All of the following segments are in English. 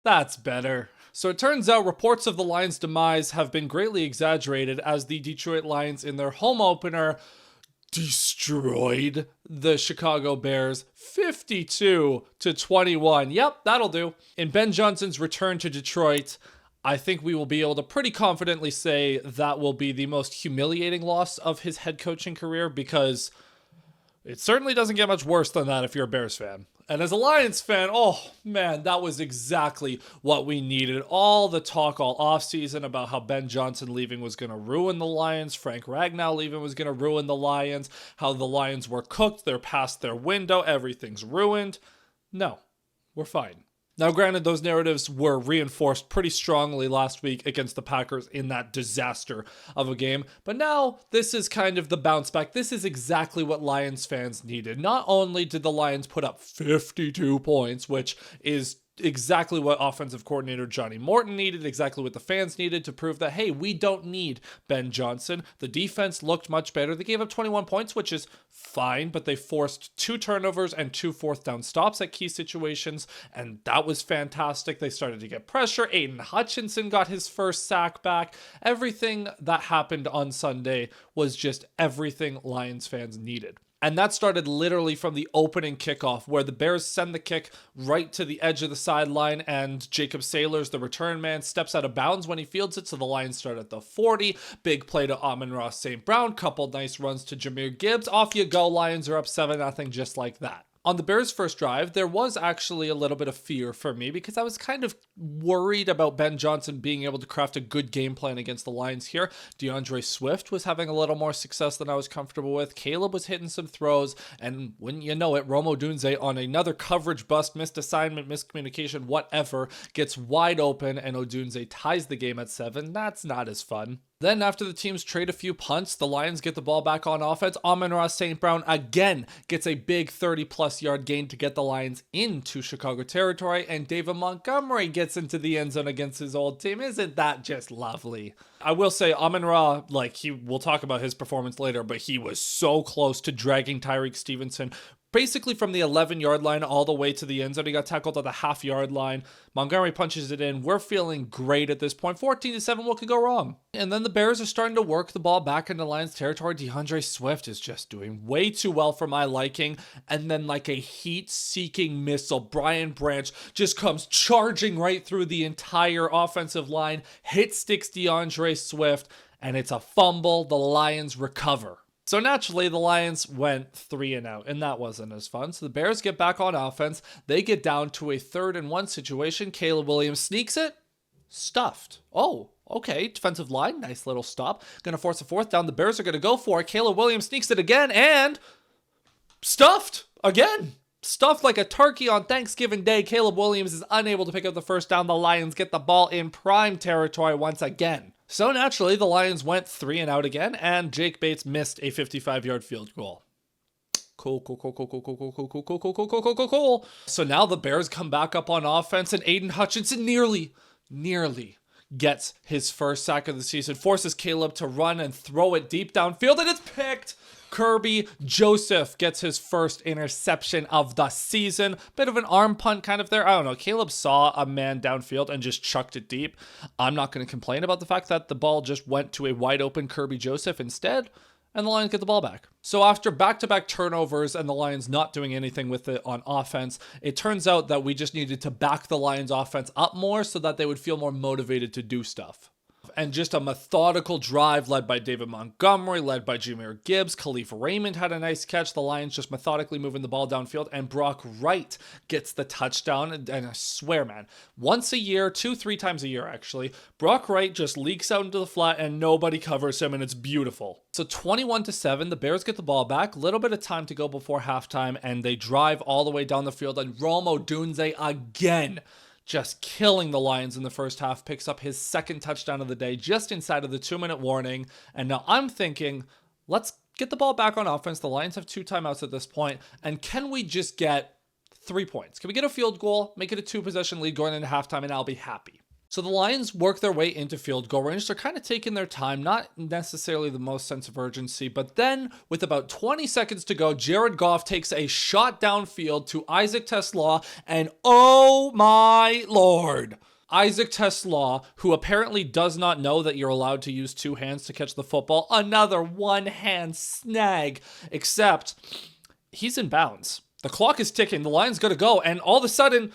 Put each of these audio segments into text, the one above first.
That's better. So it turns out reports of the Lions' demise have been greatly exaggerated as the Detroit Lions in their home opener destroyed the Chicago Bears 52-21. Yep, that'll do. In Ben Johnson's return to Detroit, I think we will be able to pretty confidently say that will be the most humiliating loss of his head coaching career, because it certainly doesn't get much worse than that if you're a Bears fan. And as a Lions fan, oh man, that was exactly what we needed. All the talk all offseason about how Ben Johnson leaving was going to ruin the Lions, Frank Ragnow leaving was going to ruin the Lions, how the Lions were cooked, they're past their window, everything's ruined. No, we're fine. Now, granted, those narratives were reinforced pretty strongly last week against the Packers in that disaster of a game, but now this is kind of the bounce back. This is exactly what Lions fans needed. Not only did the Lions put up 52 points, which is exactly what offensive coordinator Johnny Morton needed, exactly what the fans needed to prove that, hey, we don't need Ben Johnson. The defense looked much better. They gave up 21 points, which is fine, but they forced 2 turnovers and 2 fourth down stops at key situations, and that was fantastic. They started to get pressure. Aiden Hutchinson got his first sack back. Everything that happened on Sunday was just everything Lions fans needed. And that started literally from the opening kickoff, where the Bears send the kick right to the edge of the sideline, and Jacob Sailors, the return man, steps out of bounds when he fields it, so the Lions start at the 40. Big play to Amon-Ra St. Brown, couple nice runs to Jahmyr Gibbs. Off you go, Lions are up 7-0 just like that. On the Bears' first drive, there was actually a little bit of fear for me because I was kind of worried about Ben Johnson being able to craft a good game plan against the Lions here. DeAndre Swift was having a little more success than I was comfortable with. Caleb was hitting some throws, and wouldn't you know it, Rome Odunze on another coverage bust, missed assignment, miscommunication, whatever, gets wide open, and Odunze ties the game at 7. That's not as fun. Then after the teams trade a few punts, the Lions get the ball back on offense. Amon-Ra St. Brown again gets a big 30-plus yard gain to get the Lions into Chicago territory, and David Montgomery gets into the end zone against his old team. Isn't that just lovely? I will say Amon-Ra, we'll talk about his performance later, but he was so close to dragging Tyreek Stevenson basically from the 11-yard line all the way to the end zone. He got tackled at the half-yard line. Montgomery punches it in. We're feeling great at this point. 14-7, what could go wrong? And then the Bears are starting to work the ball back into Lions territory. DeAndre Swift is just doing way too well for my liking. And then like a heat-seeking missile, Brian Branch just comes charging right through the entire offensive line, hit sticks DeAndre Swift, and it's a fumble. The Lions recover. So naturally, the Lions went 3-out, and that wasn't as fun. So the Bears get back on offense. They get down to a 3rd-and-1 situation. Caleb Williams sneaks it. Stuffed. Oh, okay. Defensive line. Nice little stop. Going to force a 4th down. The Bears are going to go for it. Caleb Williams sneaks it again, and stuffed again. Stuffed like a turkey on Thanksgiving Day. Caleb Williams is unable to pick up the 1st down. The Lions get the ball in prime territory once again. So naturally, the Lions went 3-out again, and Jake Bates missed a 55-yard field goal. Cool. So now the Bears come back up on offense, and Aiden Hutchinson nearly gets his first sack of the season, forces Caleb to run and throw it deep downfield, and it's picked. Kirby Joseph gets his first interception of the season. Bit of an arm punt kind of there. I don't know. Caleb saw a man downfield and just chucked it deep. I'm not going to complain about the fact that the ball just went to a wide open Kirby Joseph instead, and the Lions get the ball back. So after back-to-back turnovers and the Lions not doing anything with it on offense, it turns out that we just needed to back the Lions offense up more so that they would feel more motivated to do stuff. And just a methodical drive led by David Montgomery, led by Jahmyr Gibbs. Khalif Raymond had a nice catch. The Lions just methodically moving the ball downfield, and Brock Wright gets the touchdown. And I swear, man, once a year, 2-3 times a year actually, Brock Wright just leaks out into the flat and nobody covers him, and it's beautiful. So 21-7, the Bears get the ball back. Little bit of time to go before halftime, and they drive all the way down the field, and Rome Odunze again just killing the Lions in the first half, picks up his 2nd touchdown of the day just inside of the 2-minute warning. And now I'm thinking, let's get the ball back on offense. The Lions have 2 timeouts at this point, and can we just get 3 points? Can we get a field goal, make it a 2-possession lead going into halftime, and I'll be happy? So the Lions work their way into field goal range. They're kind of taking their time, not necessarily the most sense of urgency. But then, with about 20 seconds to go, Jared Goff takes a shot downfield to Isaac TeSlaa, and oh my lord, Isaac TeSlaa, who apparently does not know that you're allowed to use two hands to catch the football, another one-hand snag, except he's in bounds. The clock is ticking. The Lions got to go, and all of a sudden,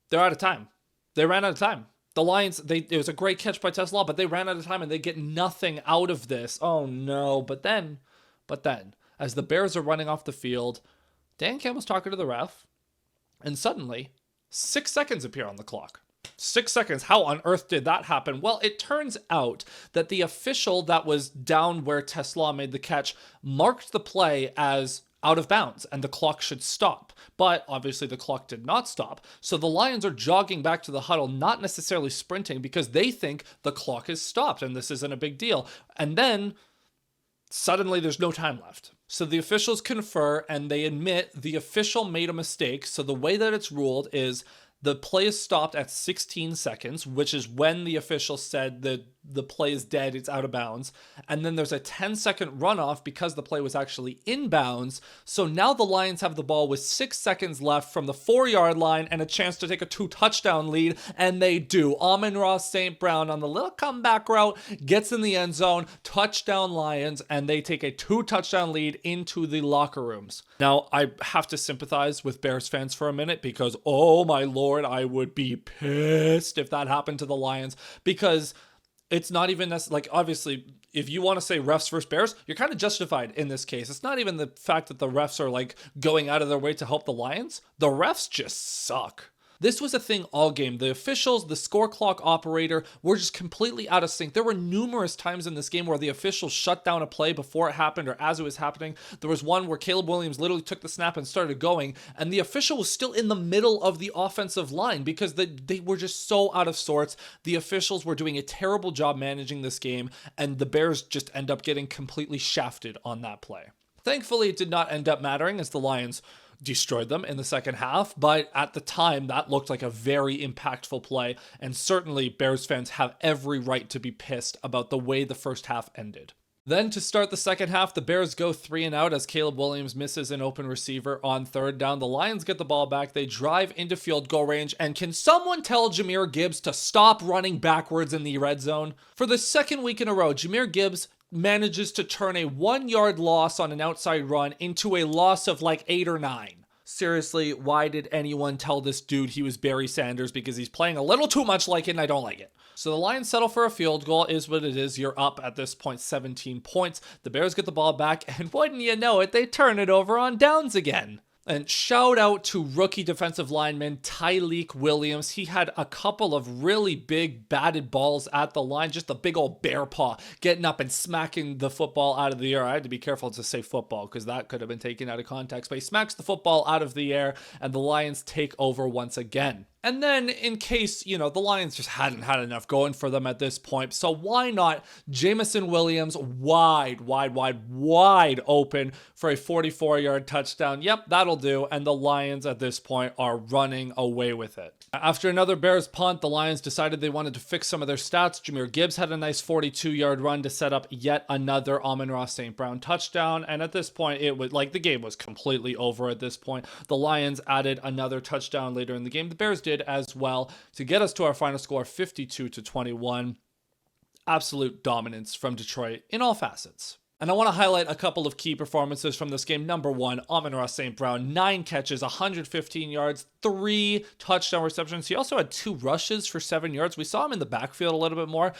they're out of time. They ran out of time. The Lions, it was a great catch by TeSlaa, but they ran out of time and they get nothing out of this. Oh no. But then, as the Bears are running off the field, Dan Campbell's talking to the ref, and suddenly 6 seconds appear on the clock. 6 seconds. How on earth did that happen? Well, it turns out that the official that was down where TeSlaa made the catch marked the play as out of bounds and the clock should stop. But obviously the clock did not stop. So the Lions are jogging back to the huddle, not necessarily sprinting, because they think the clock has stopped and this isn't a big deal. And then suddenly there's no time left. So the officials confer and they admit the official made a mistake. So the way that it's ruled is the play is stopped at 16 seconds, which is when the official said that the play is dead, it's out of bounds. And then there's a 10-second runoff because the play was actually in bounds. So now the Lions have the ball with 6 seconds left from the 4-yard line and a chance to take a 2-touchdown lead. And they do. Amon-Ra St. Brown on the little comeback route gets in the end zone, touchdown Lions, and they take a 2-touchdown lead into the locker rooms. Now, I have to sympathize with Bears fans for a minute because, oh my lord, I would be pissed if that happened to the Lions, because it's not even like, obviously, if you want to say refs versus Bears, you're kind of justified in this case. It's not even the fact that the refs are like going out of their way to help the Lions. The refs just suck. This was a thing all game. The officials, the score clock operator were just completely out of sync. There were numerous times in this game where the officials shut down a play before it happened or as it was happening. There was one where Caleb Williams literally took the snap and started going, and the official was still in the middle of the offensive line because they were just so out of sorts. The officials were doing a terrible job managing this game, and the Bears just end up getting completely shafted on that play. Thankfully, it did not end up mattering as the Lions destroyed them in the second half, but at the time that looked like a very impactful play, and certainly Bears fans have every right to be pissed about the way the first half ended. Then to start the second half, the Bears go 3 and out as Caleb Williams misses an open receiver on third down. The Lions get the ball back, they drive into field goal range, and can someone tell Jahmyr Gibbs to stop running backwards in the red zone? For the second week in a row, Jahmyr Gibbs manages to turn a 1-yard loss on an outside run into a loss of like 8 or 9. Seriously, why did anyone tell this dude he was Barry Sanders? Because he's playing a little too much like it and I don't like it. So the Lions settle for a field goal, is what it is. You're up at this point 17 points. The Bears get the ball back, and wouldn't you know it, they turn it over on downs again. And shout out to rookie defensive lineman Tyleik Williams. He had a couple of really big batted balls at the line, just a big old bear paw, getting up and smacking the football out of the air. I had to be careful to say football because that could have been taken out of context, but he smacks the football out of the air and the Lions take over once again. And then in case, the Lions just hadn't had enough going for them at this point, so why not Jameson Williams wide open for a 44-yard touchdown? Yep, that'll do. And the Lions at this point are running away with it. After another Bears punt, the Lions decided they wanted to fix some of their stats. Jahmyr Gibbs had a nice 42-yard run to set up yet another Amon-Ra St. Brown touchdown. And at this point, it was like the game was completely over at this point. The Lions added another touchdown later in the game. The Bears did as well to get us to our final score 52-21. Absolute dominance from Detroit in all facets. And I want to highlight a couple of key performances from this game. Number one, Amon-Ra St. Brown, 9 catches, 115 yards, 3 touchdown receptions. He also had 2 rushes for 7 yards. We saw him in the backfield a little bit more.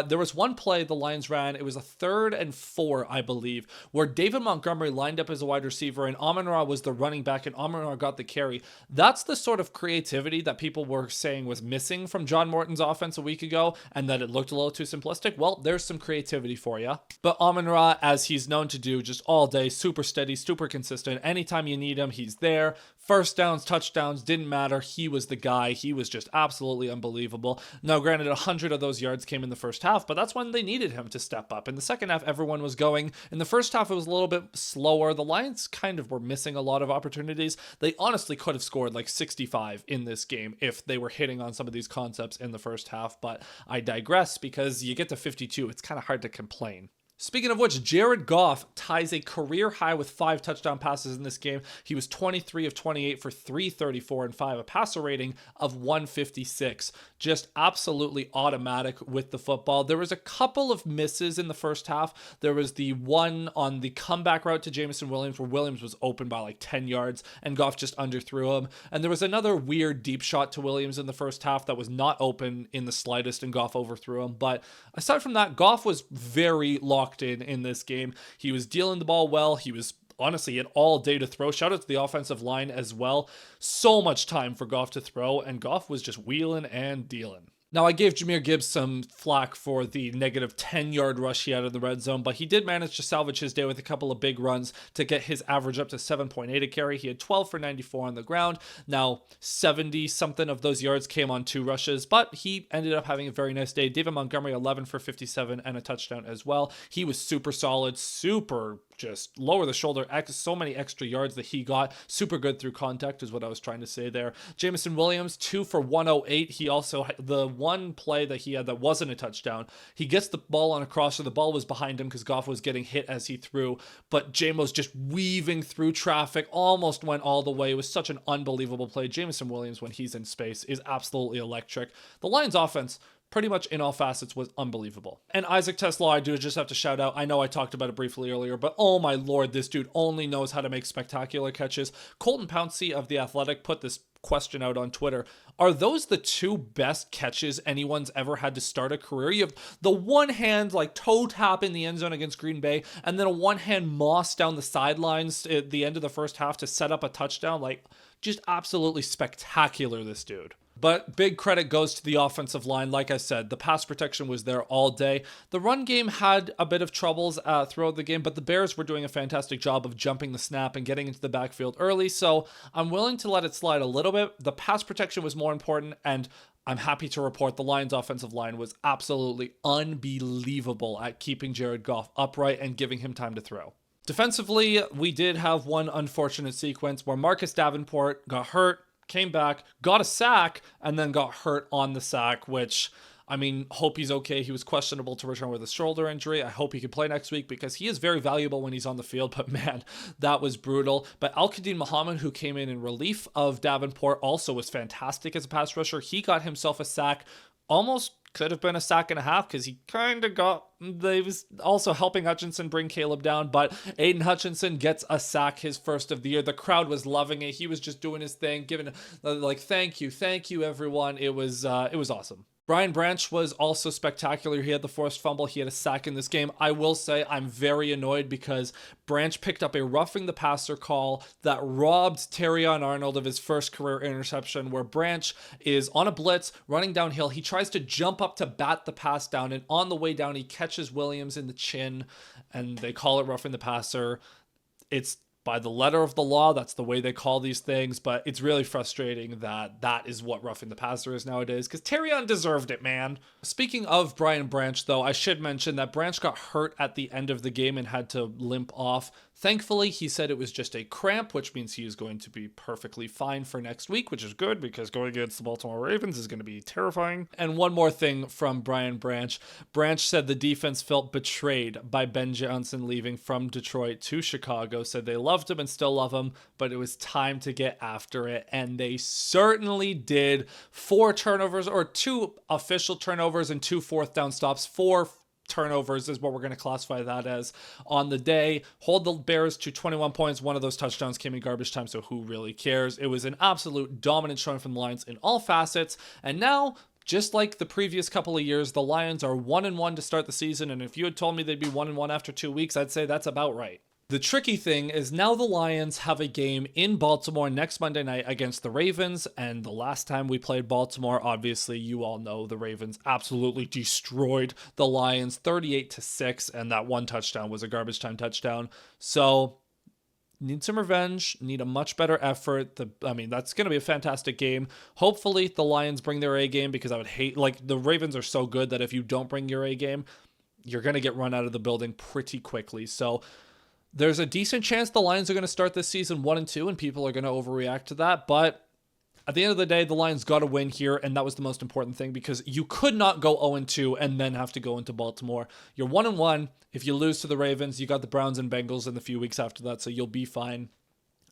There was one play the Lions ran. It was a 3rd and 4, I believe, where David Montgomery lined up as a wide receiver and Amon-Ra was the running back and Amon-Ra got the carry. That's the sort of creativity that people were saying was missing from John Morton's offense a week ago and that it looked a little too simplistic. Well, there's some creativity for you. But Amon-Ra, as he's known to do just all day, super steady, super consistent. Anytime you need him, he's there. First downs, touchdowns, didn't matter. He was the guy. He was just absolutely unbelievable. Now, granted, 100 of those yards came in the first half, but that's when they needed him to step up. In the second half, everyone was going. In the first half, it was a little bit slower. The Lions kind of were missing a lot of opportunities. They honestly could have scored like 65 in this game if they were hitting on some of these concepts in the first half, but I digress because you get to 52, it's kind of hard to complain. Speaking of which, Jared Goff ties a career high with 5 touchdown passes in this game. He was 23 of 28 for 334 and 5, a passer rating of 156. Just absolutely automatic with the football. There was a couple of misses in the first half. There was the one on the comeback route to Jameson Williams where Williams was open by like 10 yards and Goff just underthrew him. And there was another weird deep shot to Williams in the first half that was not open in the slightest and Goff overthrew him. But aside from that, Goff was very locked in this game. He was dealing the ball well. He was honestly had all day to throw. Shout out to the offensive line as well. So much time for Goff to throw, and Goff was just wheeling and dealing. Now, I gave Jahmyr Gibbs some flack for the negative 10-yard rush he had in the red zone, but he did manage to salvage his day with a couple of big runs to get his average up to 7.8 a carry. He had 12 for 94 on the ground. Now, 70-something of those yards came on 2 rushes, but he ended up having a very nice day. David Montgomery, 11 for 57 and a touchdown as well. He was super solid, super just lower the shoulder, so many extra yards that he got. Super good through contact is what I was trying to say there. Jameson Williams, 2 for 108. He also, the one play that he had that wasn't a touchdown, he gets the ball on a crosser. The ball was behind him because Goff was getting hit as he threw, but Jamo's just weaving through traffic, almost went all the way. It was such an unbelievable play. Jameson Williams, when he's in space, is absolutely electric. The Lions offense, pretty much in all facets, was unbelievable. And Isaac Tesla, I do just have to shout out. I know I talked about it briefly earlier, but oh my lord, this dude only knows how to make spectacular catches. Colton Pouncey of The Athletic put this question out on Twitter. Are those the 2 best catches anyone's ever had to start a career? You have the one hand like toe tap in the end zone against Green Bay, and then a one hand moss down the sidelines at the end of the first half to set up a touchdown. Like, just absolutely spectacular, this dude. But big credit goes to the offensive line. Like I said, the pass protection was there all day. The run game had a bit of troubles throughout the game, but the Bears were doing a fantastic job of jumping the snap and getting into the backfield early, so I'm willing to let it slide a little bit. The pass protection was more important, and I'm happy to report the Lions' offensive line was absolutely unbelievable at keeping Jared Goff upright and giving him time to throw. Defensively, we did have one unfortunate sequence where Marcus Davenport got hurt, came back, got a sack, and then got hurt on the sack, which, I mean, hope he's okay. He was questionable to return with a shoulder injury. I hope he can play next week because he is very valuable when he's on the field, but man, that was brutal. But Al-Qadim Muhammad, who came in relief of Davenport, also was fantastic as a pass rusher. He got himself a sack, almost could have been a sack and a half because he kind of they was also helping Hutchinson bring Caleb down, but Aiden Hutchinson gets a sack, his first of the year. The crowd was loving it. He was just doing his thing, giving like, thank you everyone. It was awesome. Brian Branch was also spectacular. He had the forced fumble. He had a sack in this game. I will say I'm very annoyed because Branch picked up a roughing the passer call that robbed Terrion Arnold of his first career interception, where Branch is on a blitz running downhill. He tries to jump up to bat the pass down, and on the way down, he catches Williams in the chin, and they call it roughing the passer. It's by the letter of the law, that's the way they call these things, but it's really frustrating that that is what roughing the passer is nowadays, because Terrion deserved it, man. Speaking of Brian Branch, though, I should mention that Branch got hurt at the end of the game and had to limp off. Thankfully, he said it was just a cramp, which means he is going to be perfectly fine for next week, which is good because going against the Baltimore Ravens is going to be terrifying. And one more thing from Brian Branch. Branch said the defense felt betrayed by Ben Johnson leaving from Detroit to Chicago, said they loved him and still love him, but it was time to get after it, and they certainly did. 4 turnovers, or 2 official turnovers and 2 fourth down stops. 4 turnovers is what we're going to classify that as on the day. Hold the Bears to 21 points. One of those touchdowns came in garbage time, so who really cares? It was an absolute dominant showing from the Lions in all facets, and now, just like the previous couple of years, the Lions are 1-1 to start the season, and if you had told me they'd be 1-1 after 2 weeks, I'd say that's about right. The tricky thing is now the Lions have a game in Baltimore next Monday night against the Ravens, and the last time we played Baltimore, obviously you all know the Ravens absolutely destroyed the Lions 38-6, and that one touchdown was a garbage time touchdown. So need some revenge, need a much better effort. That's going to be a fantastic game. Hopefully the Lions bring their A game, because I would hate, like, the Ravens are so good that if you don't bring your A game, you're going to get run out of the building pretty quickly. So there's a decent chance the Lions are going to start this season 1-2, and people are going to overreact to that. But at the end of the day, the Lions got to win here, and that was the most important thing, because you could not go 0-2 and then have to go into Baltimore. You're 1-1. If you lose to the Ravens, you got the Browns and Bengals in the few weeks after that, so you'll be fine.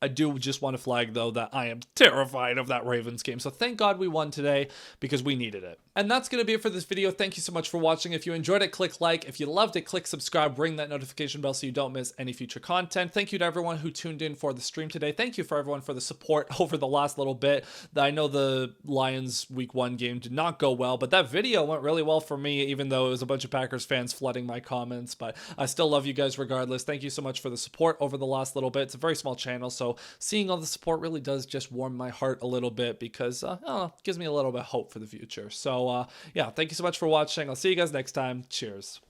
I do just want to flag, though, that I am terrified of that Ravens game. So thank God we won today, because we needed it. And that's going to be it for this video. Thank you so much for watching. If you enjoyed it, click like. If you loved it, click subscribe. Ring that notification bell so you don't miss any future content. Thank you to everyone who tuned in for the stream today. Thank you for everyone for the support over the last little bit. I know the Lions week 1 game did not go well, but that video went really well for me, even though it was a bunch of Packers fans flooding my comments. But I still love you guys regardless. Thank you so much for the support over the last little bit. It's a very small channel, so seeing all the support really does just warm my heart a little bit, because it gives me a little bit of hope for the future. So yeah, thank you so much for watching. I'll see you guys next time. Cheers.